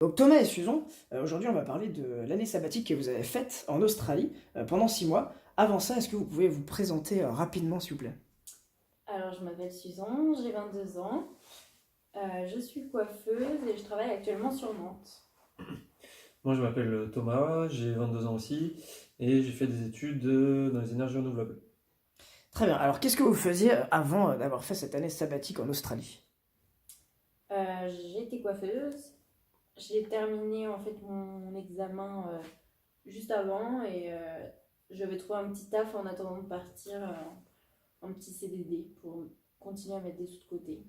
Donc Thomas et Susan, aujourd'hui on va parler de l'année sabbatique que vous avez faite en Australie pendant 6 mois. Avant ça, est-ce que vous pouvez vous présenter rapidement s'il vous plaît? Alors, je m'appelle Susan, j'ai 22 ans, je suis coiffeuse et je travaille actuellement sur Nantes. Moi, je m'appelle Thomas, j'ai 22 ans aussi et j'ai fait des études dans les énergies renouvelables. Très bien, alors qu'est-ce que vous faisiez avant d'avoir fait cette année sabbatique en Australie? J'ai été coiffeuse, j'ai terminé en fait mon examen juste avant et je vais trouver un petit taf en attendant de partir, un petit CDD pour continuer à mettre des sous de côté.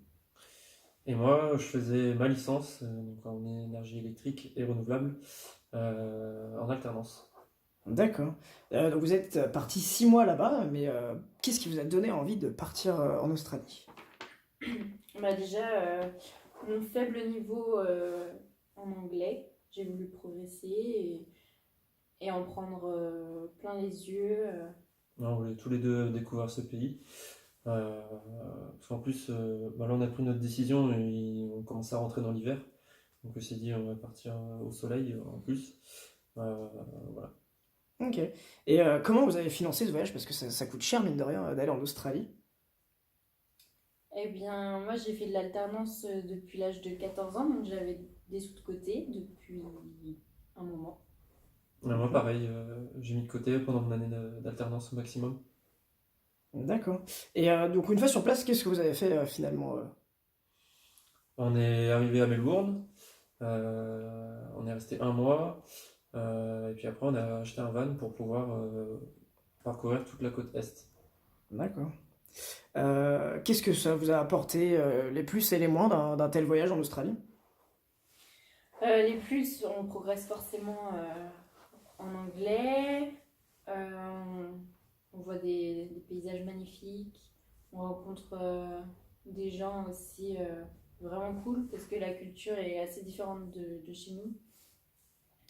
Et moi, je faisais ma licence donc en énergie électrique et renouvelable en alternance. D'accord. Donc vous êtes parti 6 mois là-bas, mais qu'est-ce qui vous a donné envie de partir en Australie? Bah déjà, mon faible niveau en anglais, j'ai voulu progresser et en prendre plein les yeux. On voulait tous les deux découvrir ce pays. Parce qu'en plus, bah là, on a pris notre décision et on commence à rentrer dans l'hiver. Donc on s'est dit, on va partir au soleil en plus. Voilà. Ok. Et comment vous avez financé ce voyage? Parce que ça coûte cher, mine de rien, d'aller en Australie. Eh bien, moi j'ai fait de l'alternance depuis l'âge de 14 ans, donc j'avais des sous de côté depuis un moment. Moi, pareil, j'ai mis de côté pendant mon année d'alternance au maximum. D'accord. Et donc une fois sur place, qu'est-ce que vous avez fait finalement? On est arrivé à Melbourne, on est resté un mois, et puis après on a acheté un van pour pouvoir parcourir toute la côte est. D'accord. Qu'est-ce que ça vous a apporté les plus et les moins d'un tel voyage en Australie? Les plus, on progresse forcément en anglais, euh, on voit des paysages magnifiques, on rencontre des gens aussi vraiment cool parce que la culture est assez différente de chez nous.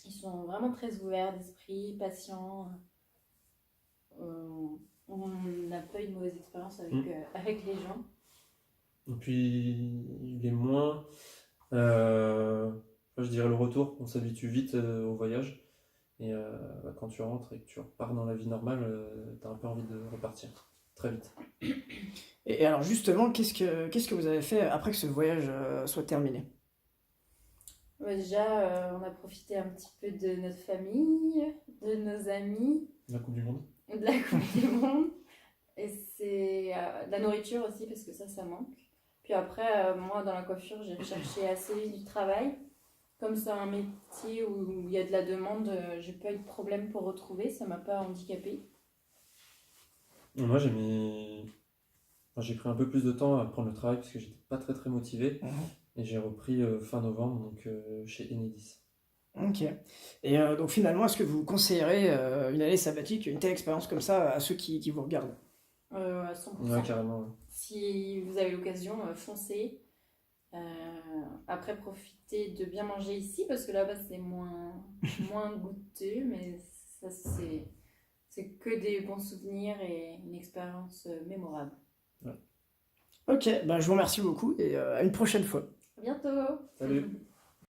Ils sont vraiment très ouverts d'esprit, patients. On n'a pas eu de mauvaise expérience avec, Mm. avec les gens. Et puis les moins, euh, je dirais le retour, on s'habitue vite au voyage, et bah, quand tu rentres et que tu repars dans la vie normale, t'as un peu envie de repartir très vite. Et alors justement, qu'est-ce que vous avez fait après que ce voyage soit terminé? Ouais, déjà, on a profité un petit peu de notre famille, de nos amis, La Coupe du Monde. de la Coupe du Monde. Et c'est de la nourriture aussi, parce que ça manque. Puis après, moi, dans la coiffure, j'ai recherché assez vite du travail. Comme c'est un métier où il y a de la demande, j'ai pas eu de problème pour retrouver, ça m'a pas handicapée. Moi j'ai pris un peu plus de temps à prendre le travail parce que j'étais pas très très motivé. Mhm. Et j'ai repris fin novembre donc chez Enedis. Ok. Et donc finalement, est-ce que vous conseillerez une année sabbatique, une telle expérience comme ça à ceux qui vous regardent? À Ouais, 100%. carrément. Ouais. Si vous avez l'occasion, foncez. Après, profitez de bien manger ici, parce que là-bas, c'est moins goûteux, mais ça, c'est que des bons souvenirs et une expérience mémorable. Ok, bah, je vous remercie beaucoup et à une prochaine fois. À bientôt! Salut!